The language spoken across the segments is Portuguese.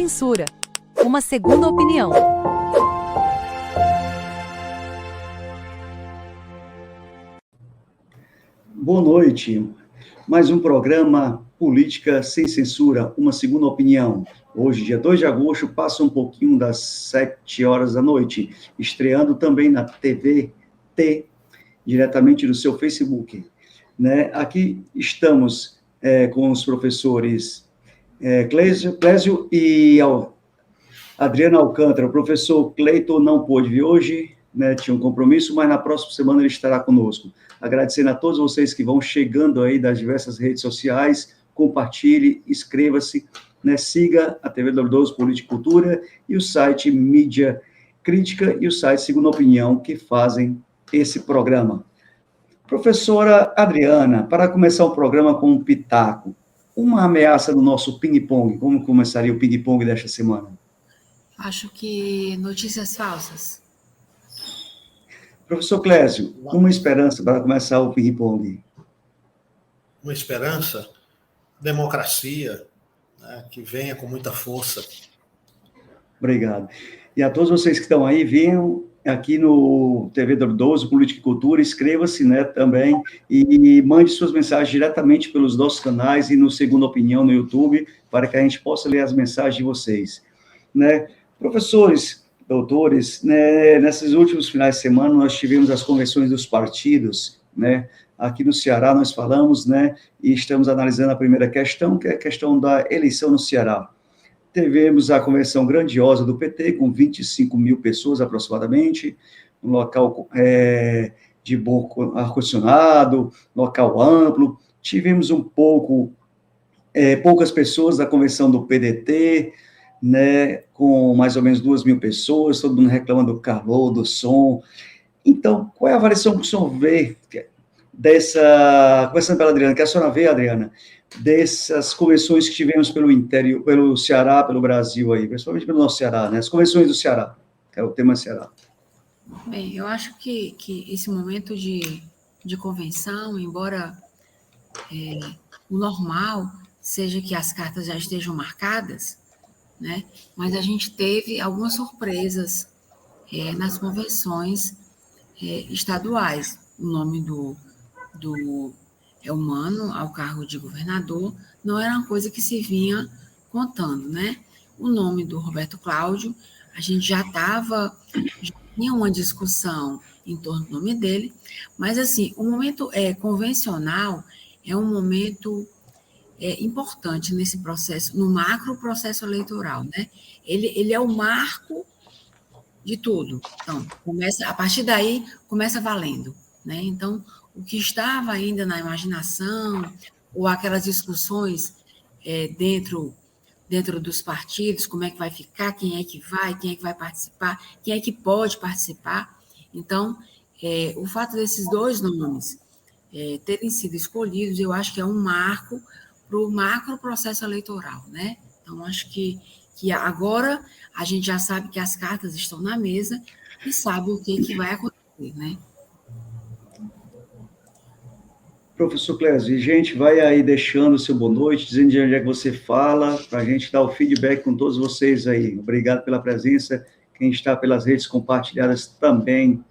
censura. Uma segunda opinião. Boa noite. Mais um programa Política Sem Censura, uma segunda opinião. Hoje, dia 2 de agosto, passa um pouquinho das 7 horas da noite, estreando também na TVT, diretamente do seu Facebook. Né? Aqui estamos com os professores Clésio e Adriana Alcântara. O professor Cleiton não pôde vir hoje, né, tinha um compromisso, mas na próxima semana ele estará conosco. Agradecendo a todos vocês que vão chegando aí das diversas redes sociais, compartilhe, inscreva-se, né, siga a TV Doloroso Política e Cultura e o site Mídia Crítica e o site Segunda Opinião, que fazem esse programa. Professora Adriana, para começar o programa com um pitaco, uma ameaça do nosso ping-pong, como começaria o ping-pong desta semana? Acho que notícias falsas. Professor Clésio, uma esperança para começar o ping-pong. Uma esperança, democracia, né, que venha com muita força. Obrigado. E a todos vocês que estão aí, venham aqui no TV 12, Política e Cultura, inscreva-se, né, também, e mande suas mensagens diretamente pelos nossos canais e no Segunda Opinião no YouTube, para que a gente possa ler as mensagens de vocês. Né? Professores, doutores, né, nesses últimos finais de semana nós tivemos as convenções dos partidos, né? Aqui no Ceará nós falamos, né, e estamos analisando a primeira questão, que é a questão da eleição no Ceará. Tivemos a convenção grandiosa do PT, com 25 mil pessoas aproximadamente, um local de bom ar-condicionado, local amplo. Tivemos poucas pessoas da convenção do PDT, né, com mais ou menos 2 mil pessoas, todo mundo reclamando do calor, do som. Então, qual é a avaliação que o senhor vê dessa, começando pela Adriana, que a senhora vê, Adriana, dessas convenções que tivemos pelo interior, pelo Ceará, pelo Brasil aí, principalmente pelo nosso Ceará, né, as convenções do Ceará, que é o tema Ceará. Bem, eu acho que esse momento de convenção, embora o normal seja que as cartas já estejam marcadas, né? Mas a gente teve algumas surpresas nas convenções estaduais. O nome do Elmano ao cargo de governador não era uma coisa que se vinha contando, né? O nome do Roberto Cláudio, a gente já tinha uma discussão em torno do nome dele, mas assim, o momento convencional é um momento importante nesse processo, no macro processo eleitoral, né? Ele é o marco de tudo. Então, a partir daí, começa valendo, né? Então, o que estava ainda na imaginação, ou aquelas discussões dentro dos partidos, como é que vai ficar, quem é que vai participar, quem é que pode participar. Então, o fato desses dois nomes terem sido escolhidos, eu acho que é um marco para o macro processo eleitoral, né? Então, acho que agora a gente já sabe que as cartas estão na mesa e sabe o que vai acontecer, né? Professor Clésio, gente, vai aí deixando o seu boa noite, dizendo de onde é que você fala, para a gente dar o feedback com todos vocês aí. Obrigado pela presença, quem está pelas redes compartilhadas também.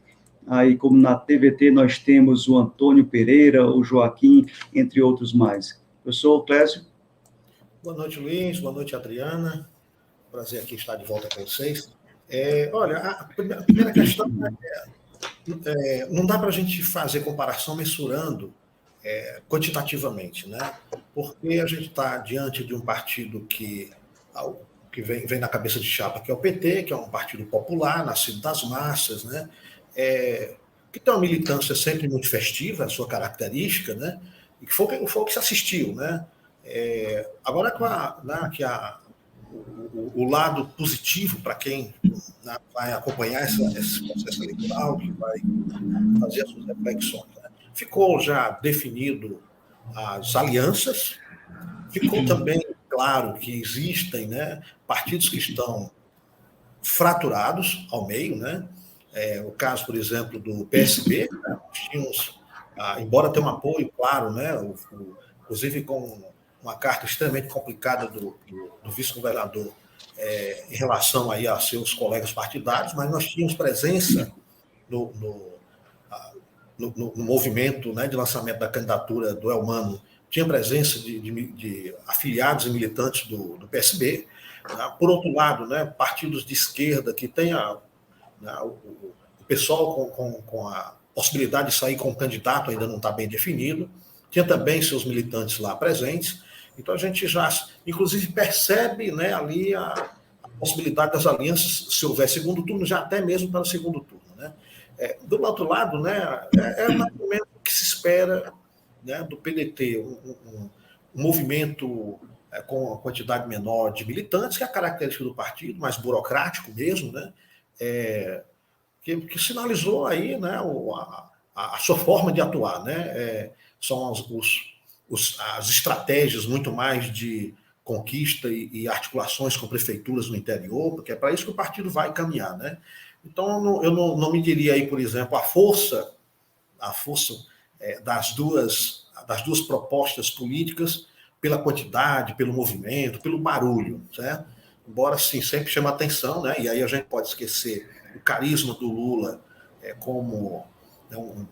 Aí, como na TVT, nós temos o Antônio Pereira, o Joaquim, entre outros mais. Professor Clésio. Boa noite, Luiz. Boa noite, Adriana. Prazer aqui estar de volta com vocês. Olha, a primeira questão não dá para a gente fazer comparação mensurando quantitativamente, né? Porque a gente está diante de um partido que vem na cabeça de chapa, que é o PT, que é um partido popular, nascido das massas, né? Que tem uma militância sempre muito festiva, a sua característica, né? E que foi o que se assistiu, né? Agora, o lado positivo para quem vai acompanhar esse processo eleitoral, que vai fazer as suas reflexões, né? Ficou já definido as alianças, ficou também claro que existem, né, partidos que estão fraturados ao meio, né? O caso, por exemplo, do PSB, né? Tínhamos, embora tenha um apoio claro, né, inclusive com uma carta extremamente complicada do vice-governador em relação aí a seus colegas partidários, mas nós tínhamos presença no movimento, né, de lançamento da candidatura do Elmano, tinha presença de afiliados e militantes do PSB. Né? Por outro lado, né, partidos de esquerda que têm o pessoal com a possibilidade de sair com um candidato ainda não está bem definido, tinha também seus militantes lá presentes. Então a gente já, inclusive, percebe, né, ali a possibilidade das alianças, se houver segundo turno, já até mesmo para o segundo turno. Né? Do outro lado, né, é um movimento que se espera, né, do PDT, um movimento com uma quantidade menor de militantes, que é a característica do partido, mais burocrático mesmo, né, que sinalizou aí, né, a sua forma de atuar. Né, são as estratégias muito mais de conquista e articulações com prefeituras no interior, porque é para isso que o partido vai caminhar. Né? Então, eu não me diria aí, por exemplo, a força das duas propostas políticas pela quantidade, pelo movimento, pelo barulho, certo? Embora, sim, sempre chama atenção, né? E aí a gente pode esquecer o carisma do Lula como, né,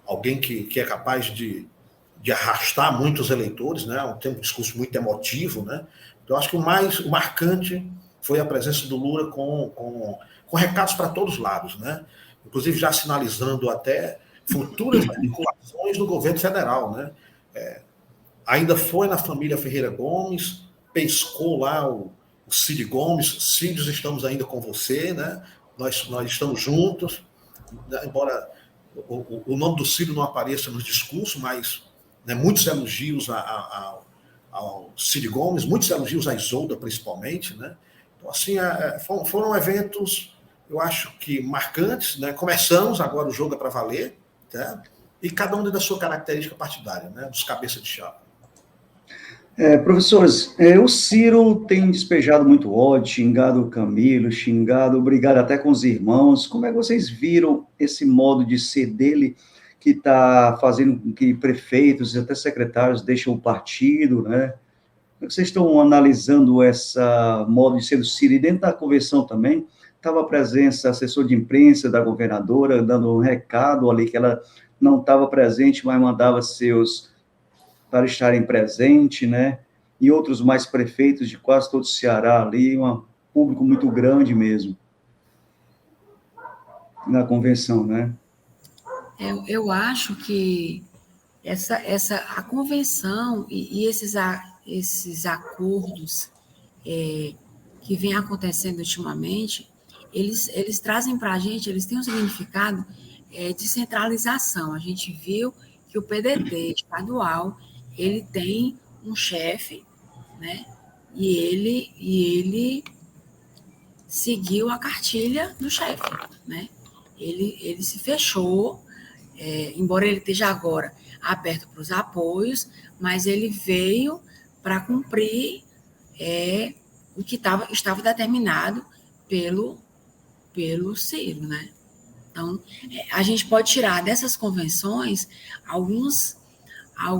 alguém que é capaz de arrastar muitos eleitores, né? Tem um discurso muito emotivo, né? Então, acho que o marcante foi a presença do Lula com recados para todos os lados, né? Inclusive já sinalizando até futuras articulações do governo federal, né? Ainda foi na família Ferreira Gomes, pescou lá o Cid Gomes. Cid, estamos ainda com você, né? Nós estamos juntos, né? Embora o nome do Cid não apareça nos discursos, mas, né, muitos elogios ao Cid Gomes, muitos elogios à Isolda, principalmente, né? Então, assim, foram eventos, eu acho que marcantes, né? Começamos, agora o jogo é para valer, tá? E cada um da sua característica partidária, né? Dos cabeças de chapa. Professores, o Ciro tem despejado muito ódio, xingado o Camilo, brigado até com os irmãos. Como é que vocês viram esse modo de ser dele, que está fazendo com que prefeitos e até secretários deixem o partido, né? Como é que vocês estão analisando essa modo de ser do Ciro? E dentro da convenção também, estava a presença, assessor de imprensa da governadora, dando um recado ali que ela não estava presente, mas mandava seus para estarem presentes, né? E outros mais prefeitos de quase todo o Ceará ali, um público muito grande mesmo na convenção, né? Eu acho que a convenção e esses acordos que vem acontecendo ultimamente, eles trazem para a gente, eles têm um significado de centralização. A gente viu que o PDT estadual, ele tem um chefe, né? E ele seguiu a cartilha do chefe, né? Ele se fechou, embora ele esteja agora aberto para os apoios, mas ele veio para cumprir o que estava determinado pelo Ciro, né? Então, a gente pode tirar dessas convenções a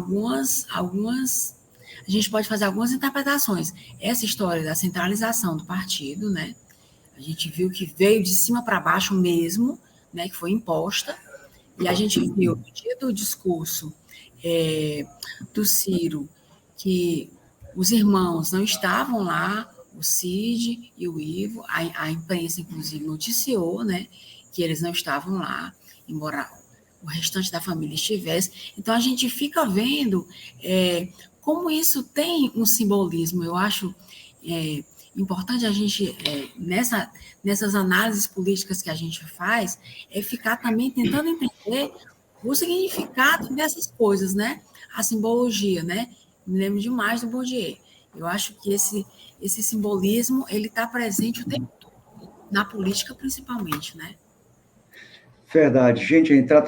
gente pode fazer algumas interpretações. Essa história da centralização do partido, né? A gente viu que veio de cima para baixo mesmo, né? Que foi imposta. E a gente viu no dia do discurso do Ciro que os irmãos não estavam lá, o Cid e o Ivo, a imprensa, inclusive, noticiou, né? Que eles não estavam lá, embora o restante da família estivesse. Então, a gente fica vendo como isso tem um simbolismo. Eu acho importante a gente, nessas análises políticas que a gente faz, ficar também tentando entender o significado dessas coisas, né? A simbologia, né? Me lembro demais do Bourdieu. Eu acho que esse simbolismo, ele está presente o tempo todo, na política principalmente, né? Verdade. Gente, a gente está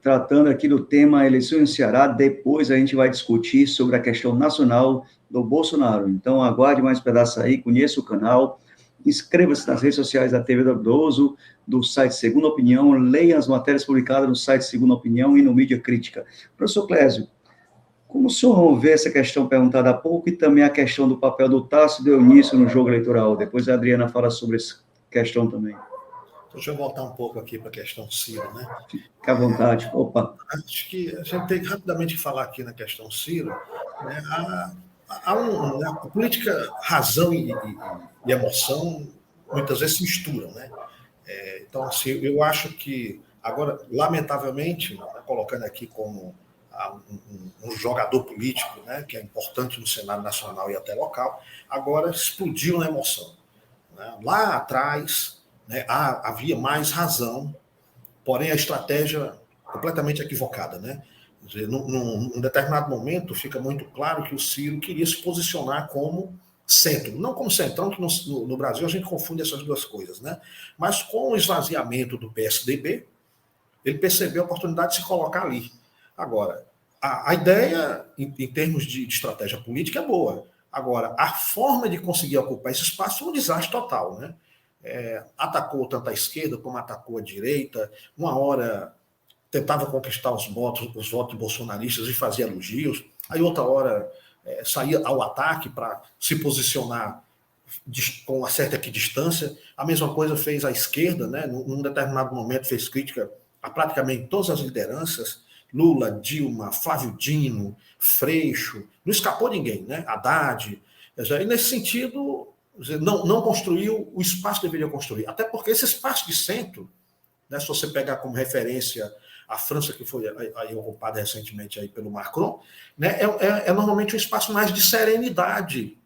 tratando aqui do tema eleições no Ceará, depois a gente vai discutir sobre a questão nacional do Bolsonaro. Então, aguarde mais um pedaço aí, conheça o canal, inscreva-se nas redes sociais da TV Doidoso, do site Segunda Opinião, leia as matérias publicadas no site Segunda Opinião e no Mídia Crítica. Professor Clésio, Como o senhor vê essa questão perguntada há pouco e também a questão do papel do Tasso e do Eunício no jogo eleitoral? Depois a Adriana fala sobre essa questão também. Deixa eu voltar um pouco aqui para a questão Ciro, né? Fique à vontade. Opa. Acho que a gente tem rapidamente que falar aqui na questão Ciro, né? A política, razão e emoção muitas vezes se misturam, né? Então, assim, eu acho que, agora, lamentavelmente, né, colocando aqui como um jogador político, né, que é importante no cenário nacional e até local, agora explodiu na emoção. Né? Lá atrás, né, havia mais razão, porém a estratégia completamente equivocada. Né? Quer dizer, num determinado momento, fica muito claro que o Ciro queria se posicionar como centro, não como centrão, que no Brasil a gente confunde essas duas coisas, né? Mas com o esvaziamento do PSDB, ele percebeu a oportunidade de se colocar ali. Agora, a ideia, em termos de estratégia política, é boa. Agora, a forma de conseguir ocupar esse espaço foi um desastre total, né? Atacou tanto a esquerda como atacou a direita, uma hora tentava conquistar os votos bolsonaristas e fazia elogios, aí outra hora saía ao ataque para se posicionar com uma certa equidistância. A mesma coisa fez a esquerda, né? Num determinado momento fez crítica a praticamente todas as lideranças, Lula, Dilma, Flávio Dino, Freixo, não escapou ninguém, né? Haddad. E nesse sentido, não construiu o espaço que deveria construir. Até porque esse espaço de centro, né, se você pegar como referência a França, que foi aí ocupada recentemente aí pelo Macron, né, é normalmente um espaço mais de serenidade,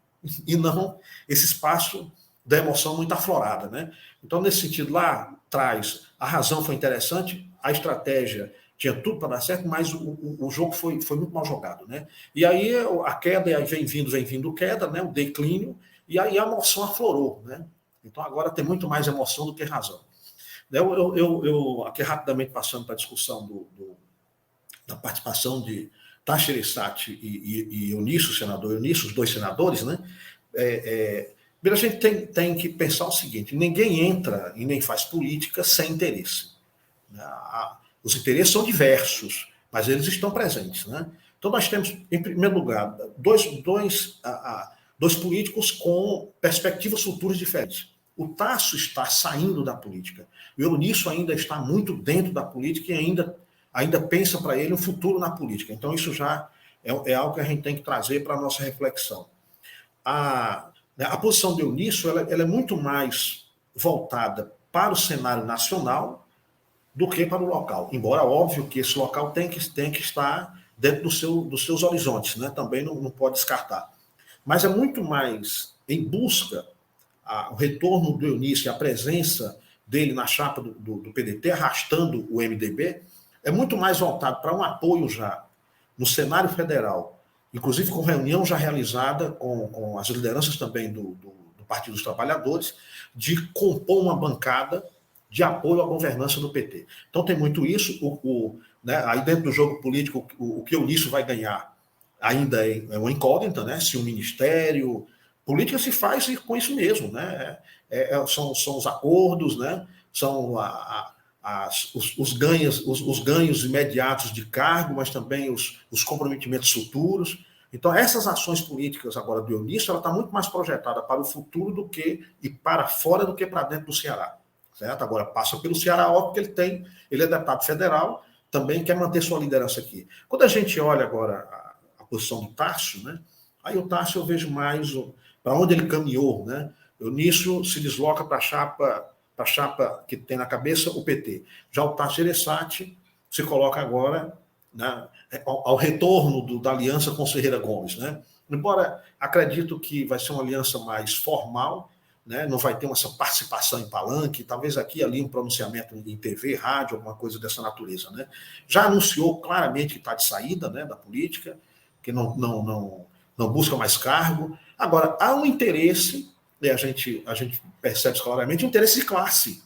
e não esse espaço da emoção muito aflorada. Né? Então, nesse sentido, lá atrás, a razão foi interessante, a estratégia tinha tudo para dar certo, mas o jogo foi muito mal jogado. Né? E aí a queda, aí vem vindo queda, né? O declínio, e aí a emoção aflorou. Né? Então, agora tem muito mais emoção do que razão. Eu aqui rapidamente passando para a discussão da participação de Tasso Gereissati e Eunício, senador Eunício, os dois senadores, né? Primeiro, a gente tem que pensar o seguinte: ninguém entra e nem faz política sem interesse. Os interesses são diversos, mas eles estão presentes. Né? Então, nós temos, em primeiro lugar, dois políticos com perspectivas futuras diferentes. O Tasso está saindo da política. O Eunício ainda está muito dentro da política e ainda pensa para ele um futuro na política. Então, isso já é algo que a gente tem que trazer para a nossa reflexão. A posição do Eunício ela é muito mais voltada para o cenário nacional do que para o local. Embora, óbvio, que esse local tem que estar dentro dos seus horizontes, né? Também não pode descartar. Mas é muito mais em busca o retorno do Eunício e a presença dele na chapa do PDT, arrastando o MDB, é muito mais voltado para um apoio já no cenário federal, inclusive com reunião já realizada com as lideranças também do Partido dos Trabalhadores, de compor uma bancada de apoio à governança do PT. Então tem muito isso, né, aí dentro do jogo político, o que o Eunício vai ganhar ainda é uma incógnita, né, se o ministério... Política se faz com isso mesmo, né? São os acordos, né? São os ganhos imediatos de cargo, mas também os comprometimentos futuros. Então, essas ações políticas agora do Eunício, ela está muito mais projetada para o futuro e para fora do que para dentro do Ceará. Certo? Agora, passa pelo Ceará, óbvio que ele é deputado federal, também quer manter sua liderança aqui. Quando a gente olha agora a posição do Tasso, né? Aí o Tasso eu vejo mais para onde ele caminhou, né? Eunício se desloca para a chapa que tem na cabeça o PT. Já o Tasso Gereissati se coloca agora, né, ao retorno da aliança com Ferreira Gomes. Né? Embora acredito que vai ser uma aliança mais formal, né, não vai ter essa participação em palanque, talvez aqui e ali um pronunciamento em TV, rádio, alguma coisa dessa natureza. Né? Já anunciou claramente que está de saída, né, da política, que não busca mais cargo. Agora, há um interesse, e a gente percebe claramente, um interesse de classe.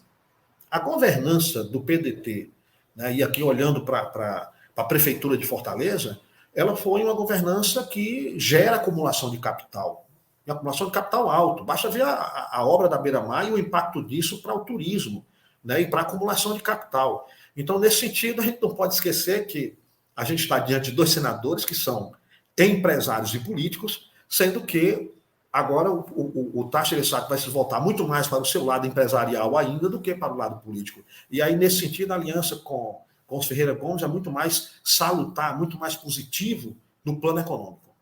A governança do PDT, né, e aqui olhando para a Prefeitura de Fortaleza, ela foi uma governança que gera acumulação de capital. E acumulação de capital alto. Basta ver a obra da Beira-Mar e o impacto disso para o turismo, né, e para a acumulação de capital. Então, nesse sentido, a gente não pode esquecer que a gente está diante de dois senadores que são empresários e políticos, sendo que agora o Tasso Gereissati vai se voltar muito mais para o seu lado empresarial ainda do que para o lado político. E aí, nesse sentido, a aliança com os Ferreira Gomes é muito mais salutar, muito mais positivo no plano econômico.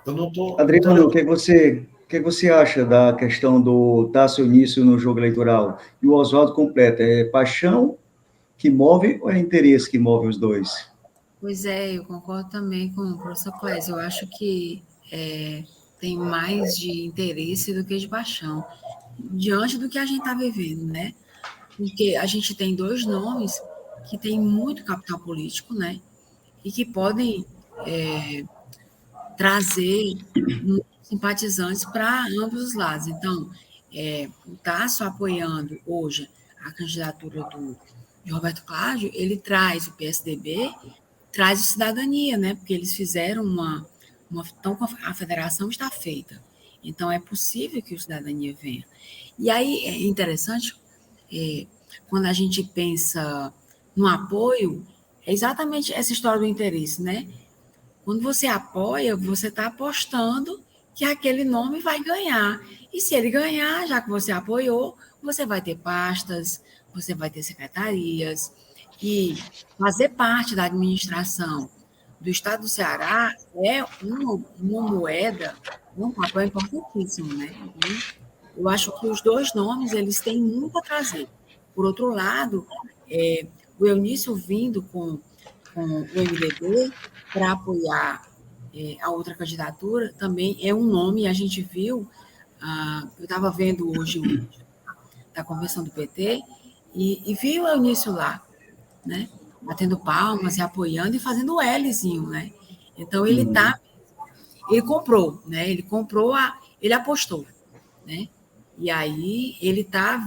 Eu não estou... Adriano, o que você acha da questão do Tasso Eunício no jogo eleitoral? E o Oswaldo completa, é paixão que move ou é interesse que move os dois? Pois é, eu concordo também com o professor Clésio. Eu acho que tem mais de interesse do que de paixão, diante do que a gente está vivendo, né? Porque a gente tem dois nomes que têm muito capital político, né? E que podem trazer simpatizantes para ambos os lados. Então, o Tasso apoiando hoje a candidatura de Roberto Cláudio, ele traz o PSDB, traz o Cidadania, né? Porque eles fizeram então a federação está feita. Então, é possível que o Cidadania venha. E aí é interessante, quando a gente pensa no apoio, é exatamente essa história do interesse, né? Quando você apoia, você está apostando que aquele nome vai ganhar. E se ele ganhar, já que você apoiou, você vai ter pastas, você vai ter secretarias, e fazer parte da administração do Estado do Ceará é uma moeda, um papel importantíssimo, né? Então, eu acho que os dois nomes, eles têm muito a trazer. Por outro lado, o Eunício vindo com o MDB para apoiar a outra candidatura também é um nome, a gente viu, eu estava vendo hoje da convenção do PT, e vi o Eunício lá, né? Batendo palmas e apoiando e fazendo o Lzinho, né? Então ele comprou, né? Ele apostou, né? E aí ele tá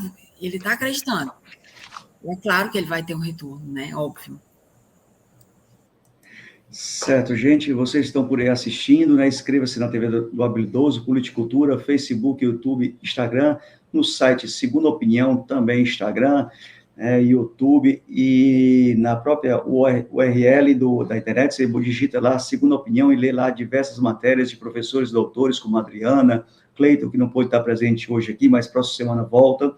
acreditando. É claro que ele vai ter um retorno, né? Óbvio. Certo, gente, vocês estão por aí assistindo, né? Inscreva-se na TV do Habilidoso, Politicultura, Facebook, YouTube, Instagram, no site Segunda Opinião, também Instagram, YouTube, e na própria URL da internet, você digita lá Segunda Opinião e lê lá diversas matérias de professores, doutores, como a Adriana, Cleiton, que não pôde estar presente hoje aqui, mas próxima semana volta,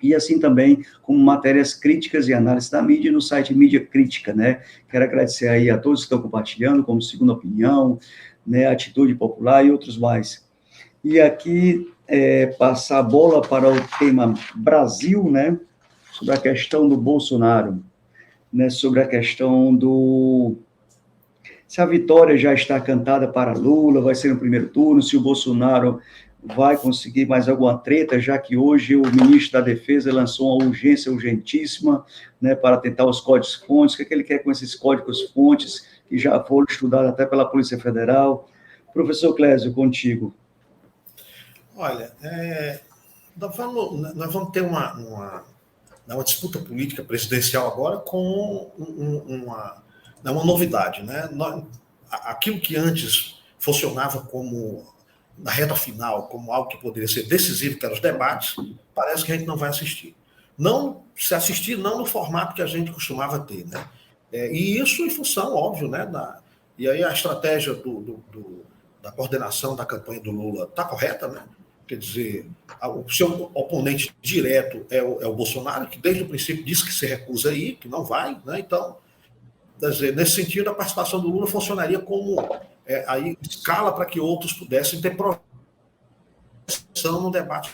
e assim também como matérias críticas e análise da mídia no site Mídia Crítica, né? Quero agradecer aí a todos que estão compartilhando, como Segunda Opinião, né, Atitude Popular e outros mais. E aqui, passar a bola para o tema Brasil, né, sobre a questão do Bolsonaro, né, sobre a questão se a vitória já está cantada para Lula, vai ser no primeiro turno, se o Bolsonaro vai conseguir mais alguma treta, já que hoje o ministro da Defesa lançou uma urgência urgentíssima, né, para tentar os códigos-fontes. O que ele quer com esses códigos-fontes, que já foram estudados até pela Polícia Federal? Professor Clésio, contigo. Olha, nós vamos ter uma disputa política presidencial agora com uma novidade, né? Aquilo que antes funcionava como, na reta final, como algo que poderia ser decisivo, que eram os debates, parece que a gente não vai assistir. Não se assistir, não no formato que a gente costumava ter, né? E isso em função, óbvio, né? E aí a estratégia da coordenação da campanha do Lula está correta, né? Quer dizer, o seu oponente direto é o Bolsonaro, que desde o princípio disse que se recusa a ir, que não vai, né? Então, quer dizer, nesse sentido, a participação do Lula funcionaria como aí, escala para que outros pudessem ter projeção no debate.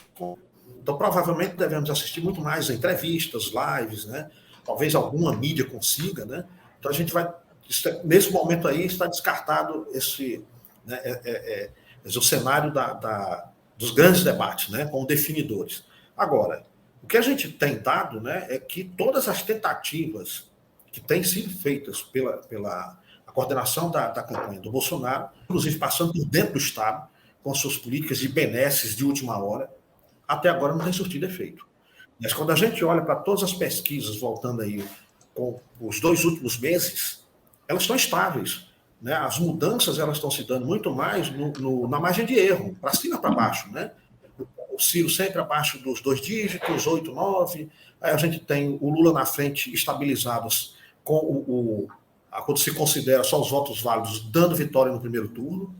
Então, provavelmente, devemos assistir muito mais a entrevistas, lives, né? Talvez alguma mídia consiga, né? Então, a gente vai, nesse momento aí, está descartado o cenário dos grandes debates, né, com definidores. Agora, o que a gente tem dado, né, é que todas as tentativas que têm sido feitas pela coordenação da campanha do Bolsonaro, inclusive passando por dentro do Estado, com suas políticas de benesses de última hora, até agora não tem surtido efeito. Mas quando a gente olha para todas as pesquisas, voltando aí com os 2 últimos meses, elas estão estáveis. Né? As mudanças elas estão se dando muito mais na margem de erro, para cima e para baixo. Né? O Ciro sempre abaixo dos 2 dígitos, 8, 9. Aí a gente tem o Lula na frente, estabilizados com quando se considera só os votos válidos, dando vitória no primeiro turno,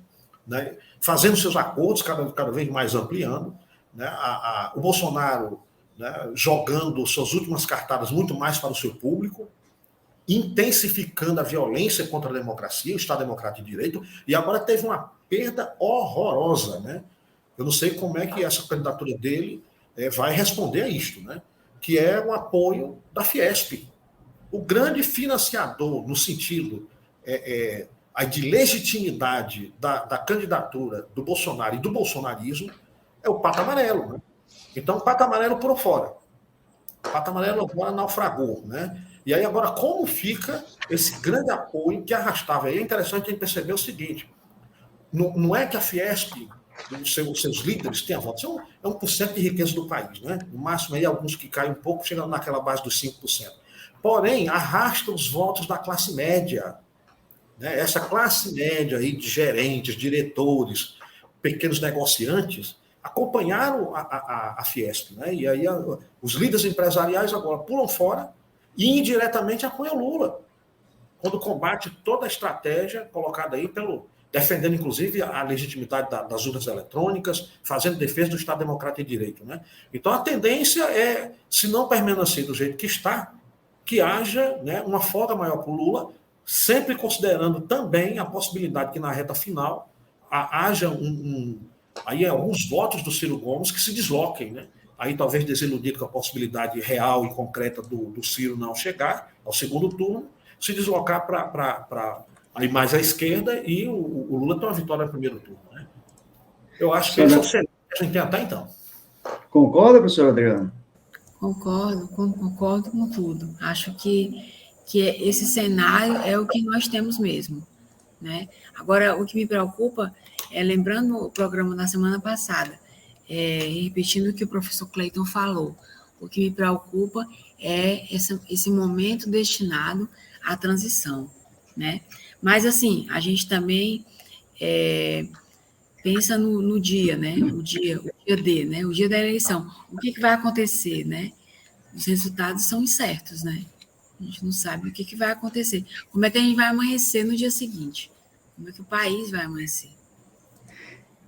né, fazendo seus acordos, cada vez mais ampliando, né, o Bolsonaro, né, jogando suas últimas cartadas muito mais para o seu público, intensificando a violência contra a democracia, o Estado Democrático de Direito, e agora teve uma perda horrorosa, né? Eu não sei como é que essa candidatura dele vai responder a isto, né? Que é o apoio da Fiesp. O grande financiador, no sentido de legitimidade da candidatura do Bolsonaro e do bolsonarismo, é o Pato Amarelo, né? Então, o Pato Amarelo por fora. O Pato Amarelo agora naufragou, né? E aí, agora, como fica esse grande apoio que arrastava? E é interessante a gente perceber o seguinte, não é que a Fiesp, os seus líderes, tenham votos, é 1% de riqueza do país, né? No máximo, aí, alguns que caem um pouco, chegam naquela base dos 5%. Porém, arrasta os votos da classe média, né? Essa classe média aí de gerentes, diretores, pequenos negociantes, acompanharam a Fiesp, né? E aí os líderes empresariais agora pulam fora e indiretamente apoiam o Lula, quando combate toda a estratégia colocada aí defendendo, inclusive, a legitimidade das urnas eletrônicas, fazendo defesa do Estado Democrático de Direito, né? Então, a tendência é, se não permanecer do jeito que está, que haja, né, uma folga maior para o Lula, sempre considerando também a possibilidade que, na reta final, haja aí alguns votos do Ciro Gomes que se desloquem, né? Aí talvez desiludido com a possibilidade real e concreta do Ciro não chegar ao segundo turno, se deslocar para aí mais à esquerda e o Lula ter uma vitória no primeiro turno, né? Eu acho que esse é o cenário que a gente tem até então. Concorda, professor Adriano? Concordo com tudo. Acho que esse cenário é o que nós temos mesmo, né? Agora, o que me preocupa lembrando o programa da semana passada, repetindo o que o professor Cleiton falou, o que me preocupa é esse momento destinado à transição, né? Mas, assim, a gente também pensa no dia, né? O dia D, né? O dia da eleição. O que vai acontecer, né? Os resultados são incertos, né? A gente não sabe o que vai acontecer. Como é que a gente vai amanhecer no dia seguinte? Como é que o país vai amanhecer?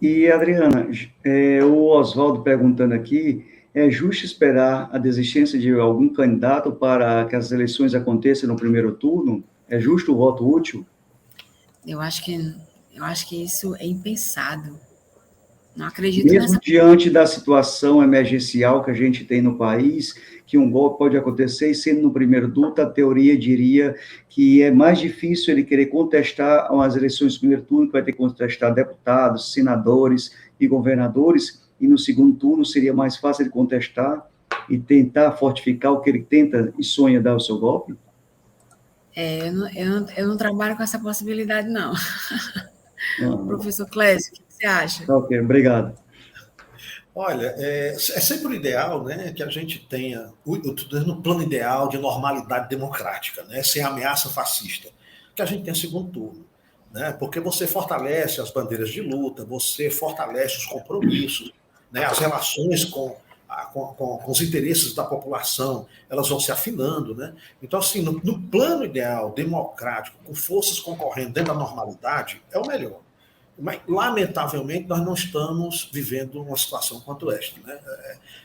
E, Adriana, o Oswaldo perguntando aqui, é justo esperar a desistência de algum candidato para que as eleições aconteçam no primeiro turno? É justo o voto útil? Eu acho que isso é impensado. Não acredito Mesmo diante da situação emergencial que a gente tem no país, que um golpe pode acontecer, e sendo no primeiro turno, a teoria diria que é mais difícil ele querer contestar as eleições do primeiro turno, que vai ter que contestar deputados, senadores e governadores, e no segundo turno seria mais fácil ele contestar e tentar fortificar o que ele tenta e sonha dar o seu golpe? Eu não trabalho com essa possibilidade, não. Professor Clésio, o que você acha? Ok, obrigado. Olha, é sempre o ideal, né, que a gente tenha no plano ideal de normalidade democrática, né, sem ameaça fascista, que a gente tenha segundo turno, né, porque você fortalece as bandeiras de luta, você fortalece os compromissos, né, as relações com os interesses da população, elas vão se afinando, né? Então, assim, no plano ideal democrático, com forças concorrendo dentro da normalidade, é o melhor. Mas, lamentavelmente, nós não estamos vivendo uma situação quanto esta, né?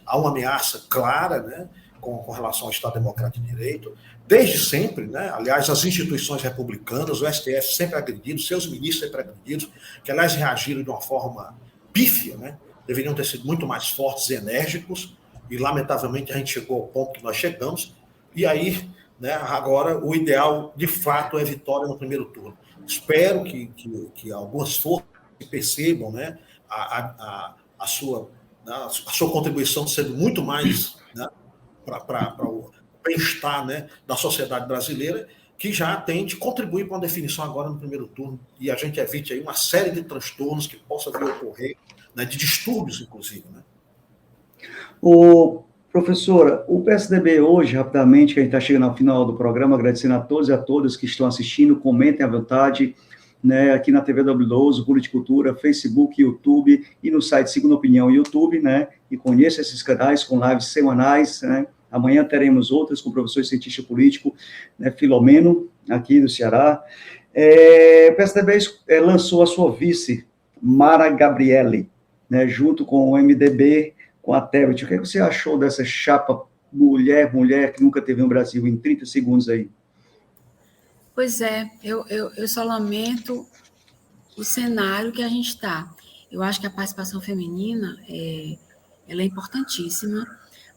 Há uma ameaça clara, né, com relação ao Estado Democrático de Direito, desde sempre, né? Aliás, as instituições republicanas, o STF sempre agredido, seus ministros sempre agredidos, que, aliás, reagiram de uma forma pífia, né? Deveriam ter sido muito mais fortes e enérgicos, e, lamentavelmente, a gente chegou ao ponto que nós chegamos, e aí, né, agora, o ideal, de fato, é vitória no primeiro turno. Espero que algumas forças percebam, né, a sua contribuição sendo muito mais, né, para o bem-estar, né, da sociedade brasileira, que já tente contribuir para uma definição agora no primeiro turno, e a gente evite aí uma série de transtornos que possa vir a ocorrer, né, de distúrbios, inclusive, né? Professora, o PSDB hoje, rapidamente, que a gente está chegando ao final do programa, agradecendo a todos e a todas que estão assistindo, comentem à vontade, né, aqui na TV W12, Politicultura, Facebook, YouTube, e no site Segunda Opinião YouTube, né, e conheça esses canais com lives semanais, né. Amanhã teremos outras com o professor e cientista político, né, Filomeno, aqui do Ceará. O PSDB lançou a sua vice, Mara Gabriele, né, junto com o MDB, com a Tebet. O que você achou dessa chapa mulher que nunca teve no Brasil, em 30 segundos aí? Pois é, eu só lamento o cenário que a gente está. Eu acho que a participação feminina ela é importantíssima,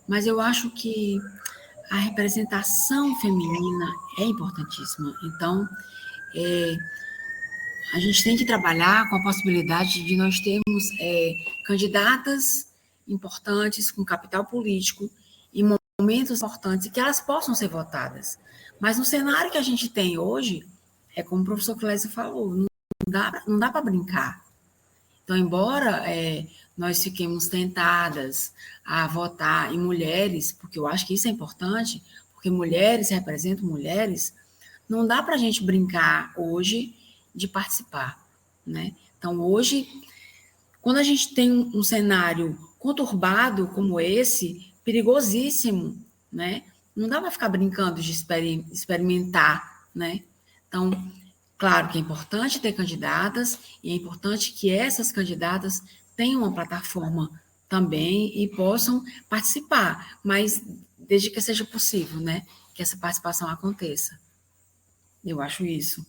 mas eu acho que a representação feminina é importantíssima. Então, a gente tem que trabalhar com a possibilidade de nós termos candidatas importantes, com capital político, em momentos importantes, e que elas possam ser votadas. Mas no cenário que a gente tem hoje, como o professor Clésio falou, não dá para brincar. Então, embora nós fiquemos tentadas a votar em mulheres, porque eu acho que isso é importante, porque mulheres representam mulheres, não dá para a gente brincar hoje de participar, né? Então, hoje, quando a gente tem um cenário conturbado como esse, perigosíssimo, né? Não dá para ficar brincando de experimentar, né? Então, claro que é importante ter candidatas, e é importante que essas candidatas tenham uma plataforma também e possam participar, mas desde que seja possível, né? Que essa participação aconteça. Eu acho isso.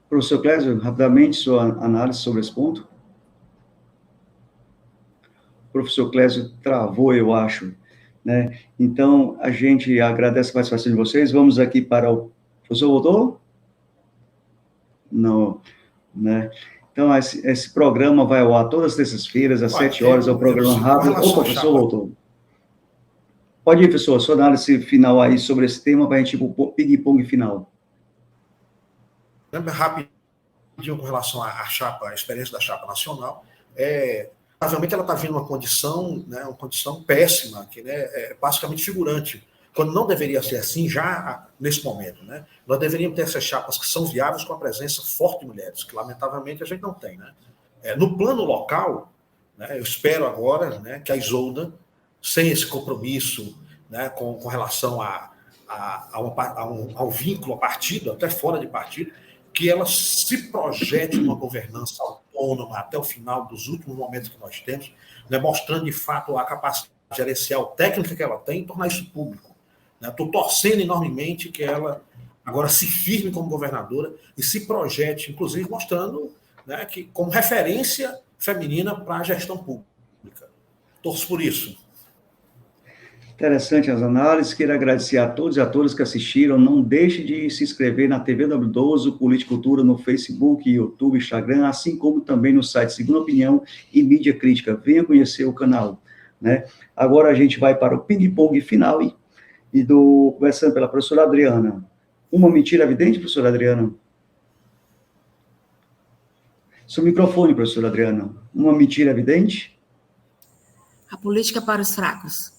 Professor Clésio, rapidamente, sua análise sobre esse ponto. O professor Clésio travou, eu acho, né? Então, a gente agradece a participação de vocês. Vamos aqui para o... O professor voltou? Não, né? Então, esse programa vai ao ar todas as terças-feiras, às 7 horas, é o programa rápido. Opa, o professor voltou. Pode ir, professor, sua análise final aí sobre esse tema, para a gente ir para o ping-pong final. Rapidinho com relação à chapa, a experiência da chapa nacional, provavelmente ela está vindo uma condição péssima, que, né, é basicamente figurante, quando não deveria ser assim já nesse momento, né? Nós deveríamos ter essas chapas que são viáveis com a presença forte de mulheres, que lamentavelmente a gente não tem, né? No plano local, né, eu espero agora, né, que a Isolda, sem esse compromisso, né, com relação ao vínculo a partido, até fora de partido, que ela se projete uma governança autônoma até o final dos últimos momentos que nós temos, né, mostrando de fato a capacidade gerencial técnica que ela tem e tornar isso público. Estou torcendo enormemente que ela agora se firme como governadora e se projete, inclusive mostrando, né, que como referência feminina para a gestão pública. Torço por isso. Interessante as análises, quero agradecer a todos e a todas que assistiram, não deixe de se inscrever na TV W12, Politicultura, no Facebook, YouTube, Instagram, assim como também no site Segunda Opinião e Mídia Crítica, venha conhecer o canal, né? Agora a gente vai para o ping-pong final, começando pela professora Adriana. Uma mentira evidente, professora Adriana? Seu microfone, professora Adriana. Uma mentira evidente? A política para os fracos.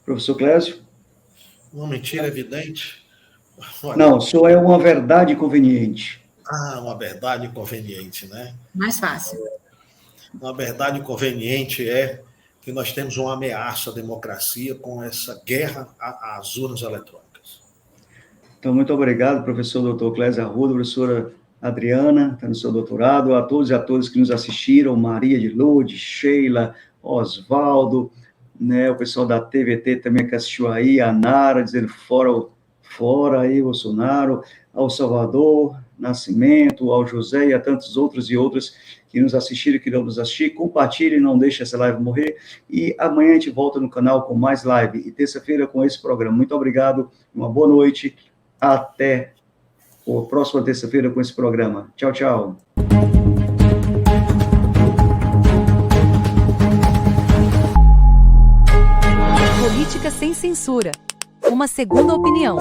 Professor Clésio? Uma mentira evidente? Olha, não, só é uma verdade conveniente. Uma verdade conveniente, né? Mais fácil. Uma verdade conveniente é que nós temos uma ameaça à democracia com essa guerra às urnas eletrônicas. Então, muito obrigado, professor Dr. Clésio Arruda, professora Adriana, está no seu doutorado, a todos e a todas que nos assistiram, Maria de Lourdes, Sheila, Osvaldo, né, o pessoal da TVT também que assistiu aí, a Nara, dizendo fora aí, Bolsonaro, ao Salvador, Nascimento, ao José e a tantos outros e outras que nos assistiram e que não nos assistir. Compartilhe, não deixe essa live morrer, e amanhã a gente volta no canal com mais live, e terça-feira com esse programa. Muito obrigado, uma boa noite, até a próxima terça-feira com esse programa. Tchau, tchau. Política sem censura. Uma segunda opinião.